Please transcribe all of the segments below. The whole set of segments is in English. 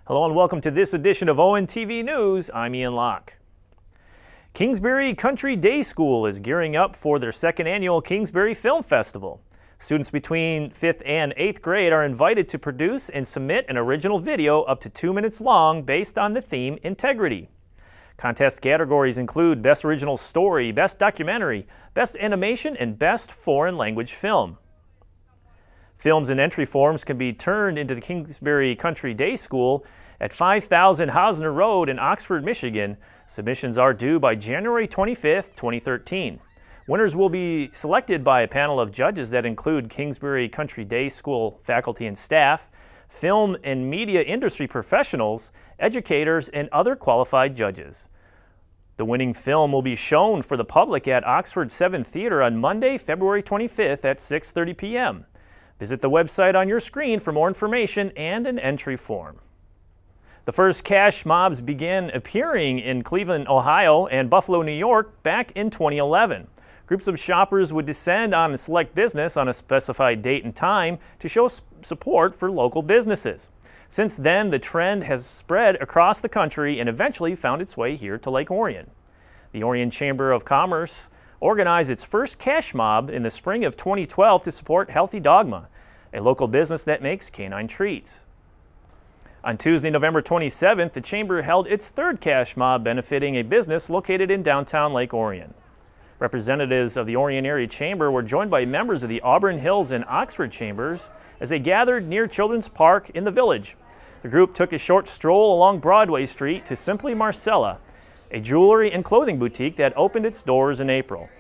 Hello and welcome to this edition of ONTV News. I'm Ian Locke. Kingsbury Country Day School is gearing up for their second annual Kingsbury Film Festival. Students between 5th and 8th grade are invited to produce and submit an original video up to 2 minutes long based on the theme Integrity. Contest categories include Best Original Story, Best Documentary, Best Animation, and Best Foreign Language Film. Films and entry forms can be turned into the Kingsbury Country Day School at 5000 Hausner Road in Oxford, Michigan. Submissions are due by January 25th, 2013. Winners will be selected by a panel of judges that include Kingsbury Country Day School faculty and staff, film and media industry professionals, educators, and other qualified judges. The winning film will be shown for the public at Oxford 7 Theater on Monday, February 25th at 6:30 p.m. Visit the website on your screen for more information and an entry form. The first cash mobs began appearing in Cleveland, Ohio and Buffalo, New York back in 2011. Groups of shoppers would descend on a select business on a specified date and time to show support for local businesses. Since then, the trend has spread across the country and eventually found its way here to Lake Orion. The Orion Chamber of Commerce organized its first cash mob in the spring of 2012 to support Healthy Dogma, a local business that makes canine treats. On Tuesday, November 27th, the Chamber held its third cash mob benefiting a business located in downtown Lake Orion. Representatives of the Orion Area Chamber were joined by members of the Auburn Hills and Oxford Chambers as they gathered near Children's Park in the Village. The group took a short stroll along Broadway Street to Simply Marcella, a jewelry and clothing boutique that opened its doors in April.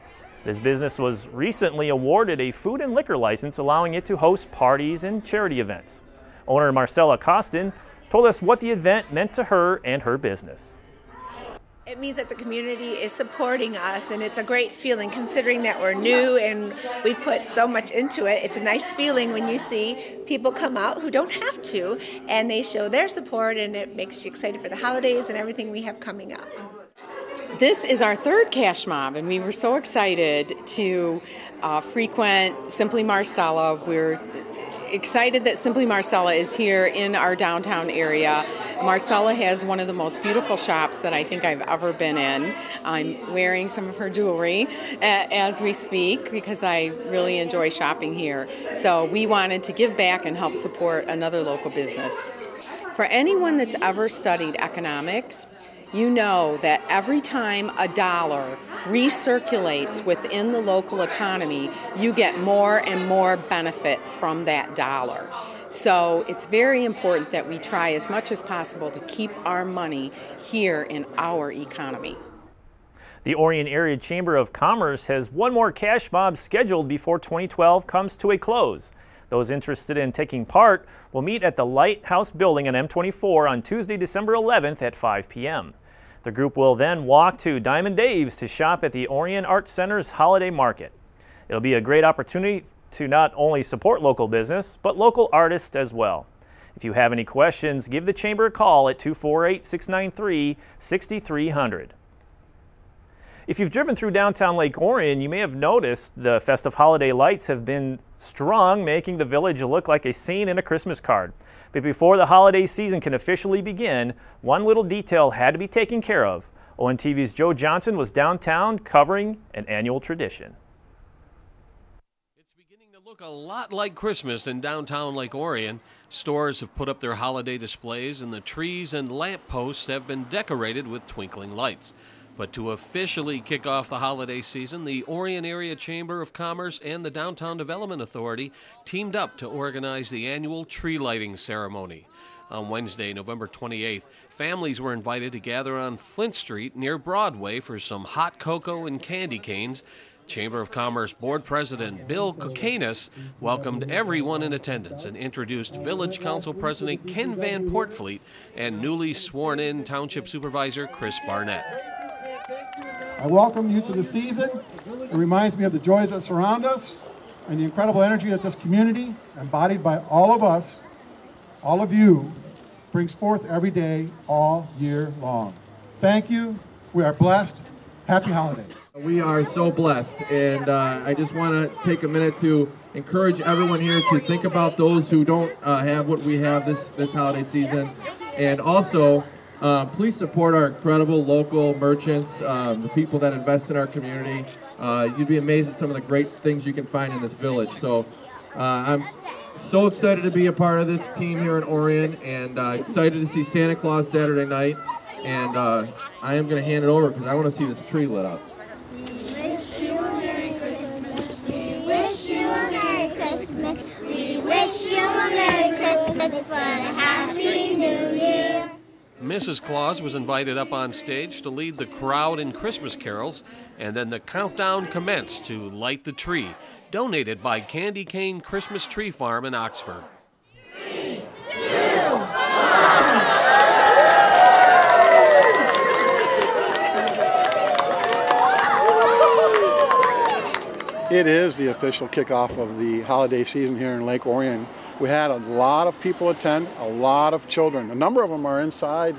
This business was recently awarded a food and liquor license, allowing it to host parties and charity events. Owner Marcella Costin told us what the event meant to her and her business. It means that the community is supporting us, and it's a great feeling considering that we're new and we've put so much into it. It's a nice feeling when you see people come out who don't have to, and they show their support, and it makes you excited for the holidays and everything we have coming up. This is our third cash mob, and we were so excited to frequent Simply Marcella. We're excited that Simply Marcella is here in our downtown area. Marcella has one of the most beautiful shops that I think I've ever been in. I'm wearing some of her jewelry as we speak because I really enjoy shopping here. So we wanted to give back and help support another local business. For anyone that's ever studied economics, you know that every time a dollar recirculates within the local economy, you get more and more benefit from that dollar. So it's very important that we try as much as possible to keep our money here in our economy. The Orion Area Chamber of Commerce has one more cash mob scheduled before 2012 comes to a close. Those interested in taking part will meet at the Lighthouse Building on M24 on Tuesday, December 11th at 5 p.m. The group will then walk to Diamond Dave's to shop at the Orion Art Center's Holiday Market. It'll be a great opportunity to not only support local business, but local artists as well. If you have any questions, give the Chamber a call at 248-693-6300. If you've driven through downtown Lake Orion, you may have noticed the festive holiday lights have been strung, making the village look like a scene in a Christmas card. But before the holiday season can officially begin, one little detail had to be taken care of. ONTV's Joe Johnson was downtown covering an annual tradition. It's beginning to look a lot like Christmas in downtown Lake Orion. Stores have put up their holiday displays, and the trees and lamp posts have been decorated with twinkling lights. But to officially kick off the holiday season, the Orion Area Chamber of Commerce and the Downtown Development Authority teamed up to organize the annual tree lighting ceremony. On Wednesday, November 28th, families were invited to gather on Flint Street near Broadway for some hot cocoa and candy canes. Chamber of Commerce Board President Bill Kokanis welcomed everyone in attendance and introduced Village Council President Ken Van Portfleet and newly sworn-in Township Supervisor Chris Barnett. I welcome you to the season. It reminds me of the joys that surround us and the incredible energy that this community, embodied by all of us, all of you, brings forth every day, all year long. Thank you. We are blessed. Happy holidays. We are so blessed, and I just want to take a minute to encourage everyone here to think about those who don't have what we have this holiday season. And also, please support our incredible local merchants, the people that invest in our community. You'd be amazed at some of the great things you can find in this village. So I'm so excited to be a part of this team here in Orion, and excited to see Santa Claus Saturday night. And I am going to hand it over because I want to see this tree lit up. We wish you a Merry Christmas. We wish you a Merry Christmas. We wish you a Merry Christmas and a Happy New Year. Mrs. Claus was invited up on stage to lead the crowd in Christmas carols, and then the countdown commenced to light the tree, donated by Candy Cane Christmas Tree Farm in Oxford. 3, 2, 1. It is the official kickoff of the holiday season here in Lake Orion. We had a lot of people attend, a lot of children. A number of them are inside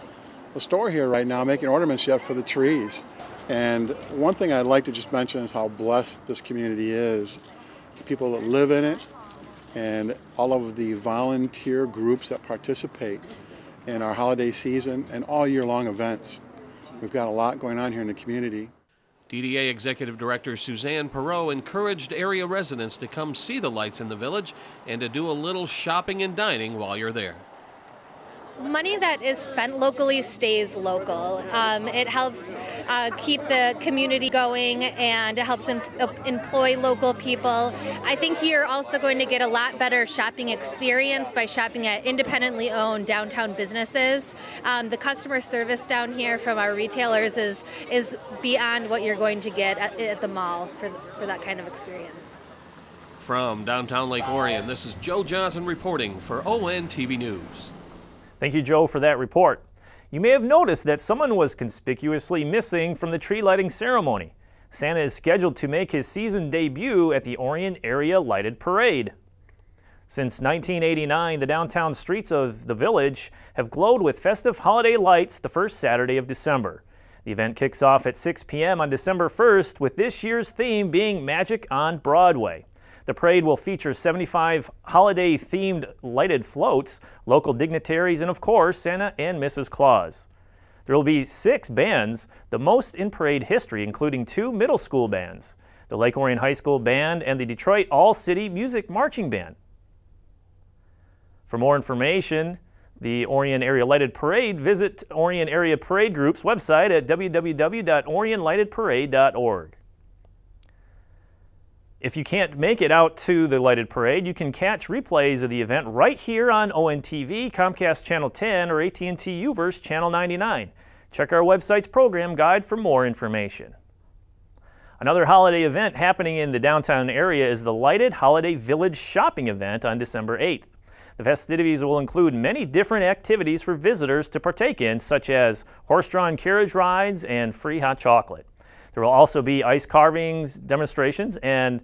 the store here right now making ornaments yet for the trees. And one thing I'd like to just mention is how blessed this community is. The people that live in it and all of the volunteer groups that participate in our holiday season and all year long events. We've got a lot going on here in the community. DDA Executive Director Suzanne Perot encouraged area residents to come see the lights in the village and to do a little shopping and dining while you're there. Money that is spent locally stays local. It helps keep the community going, and it helps employ local people. I think you're also going to get a lot better shopping experience by shopping at independently owned downtown businesses. The customer service down here from our retailers is beyond what you're going to get at the mall for that kind of experience. From downtown Lake Orion, this is Joe Johnson reporting for ONTV News. Thank you, Joe, for that report. You may have noticed that someone was conspicuously missing from the tree lighting ceremony. Santa is scheduled to make his season debut at the Orion Area Lighted Parade. Since 1989, the downtown streets of the village have glowed with festive holiday lights the first Saturday of December. The event kicks off at 6 p.m. on December 1st, with this year's theme being Magic on Broadway. The parade will feature 75 holiday-themed lighted floats, local dignitaries, and of course, Santa and Mrs. Claus. There will be 6 bands, the most in parade history, including 2 middle school bands, the Lake Orion High School Band and the Detroit All-City Music Marching Band. For more information, the Orion Area Lighted Parade, visit Orion Area Parade Group's website at www.orionlightedparade.org. If you can't make it out to the lighted parade, you can catch replays of the event right here on ONTV, Comcast Channel 10, or AT&T UVerse Channel 99. Check our website's program guide for more information. Another holiday event happening in the downtown area is the Lighted Holiday Village Shopping event on December 8th. The festivities will include many different activities for visitors to partake in, such as horse-drawn carriage rides and free hot chocolate. There will also be ice carvings, demonstrations, and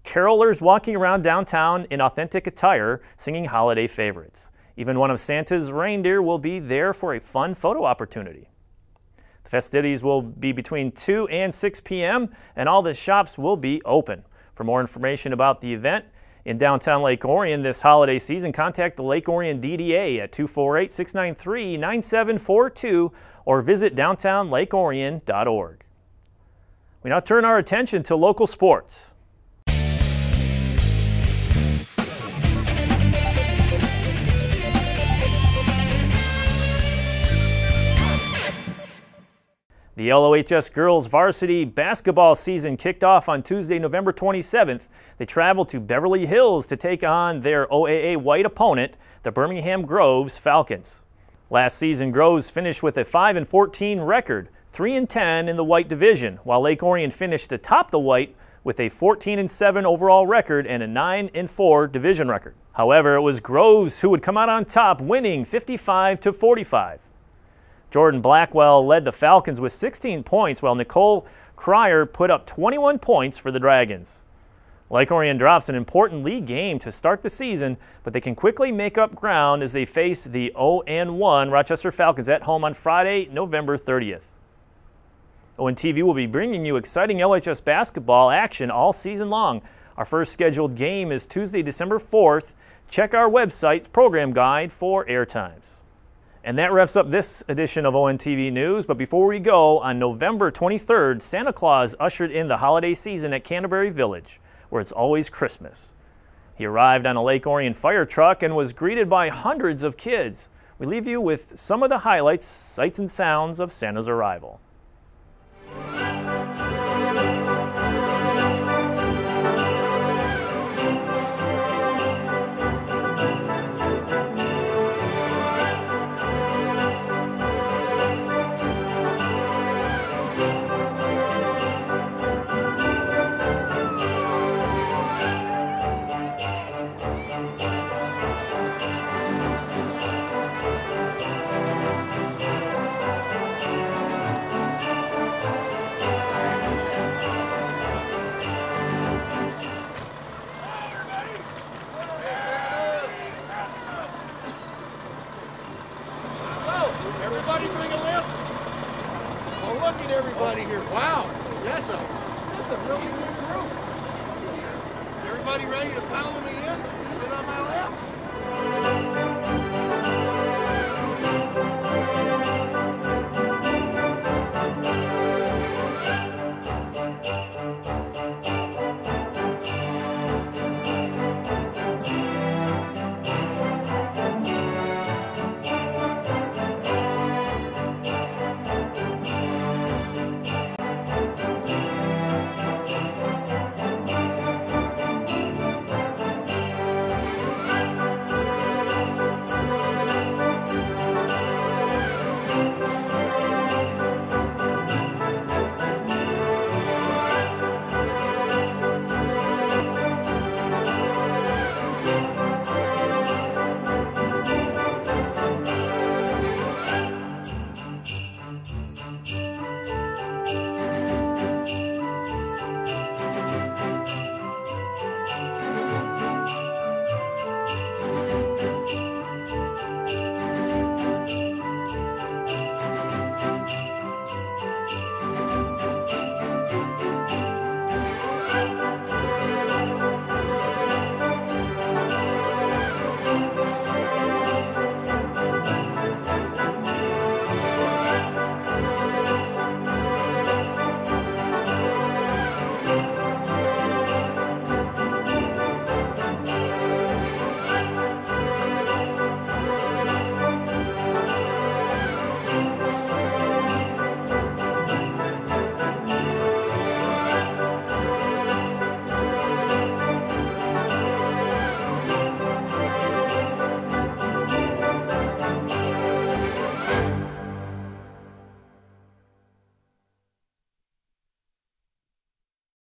carolers walking around downtown in authentic attire, singing holiday favorites. Even one of Santa's reindeer will be there for a fun photo opportunity. The festivities will be between 2 and 6 p.m., and all the shops will be open. For more information about the event in downtown Lake Orion this holiday season, contact the Lake Orion DDA at 248-693-9742 or visit downtownlakeorion.org. We now turn our attention to local sports. The LOHS girls varsity basketball season kicked off on Tuesday, November 27th. They traveled to Beverly Hills to take on their OAA white opponent, the Birmingham Groves Falcons. Last season, Groves finished with a 5-14 record, 3-10 in the white division, while Lake Orion finished atop the white with a 14-7 overall record and a 9-4 division record. However, it was Groves who would come out on top, winning 55-45. Jordan Blackwell led the Falcons with 16 points, while Nicole Cryer put up 21 points for the Dragons. Lake Orion drops an important league game to start the season, but they can quickly make up ground as they face the 0-1 Rochester Falcons at home on Friday, November 30th. ONTV will be bringing you exciting LHS basketball action all season long. Our first scheduled game is Tuesday, December 4th. Check our website's program guide for airtimes. And that wraps up this edition of ONTV News. But before we go, on November 23rd, Santa Claus ushered in the holiday season at Canterbury Village, where it's always Christmas. He arrived on a Lake Orion fire truck and was greeted by hundreds of kids. We leave you with some of the highlights, sights, and sounds of Santa's arrival. Everybody bring a list? Well, look at everybody here. Wow, that's a really good group. Everybody ready to pound me in? Sit on my lap?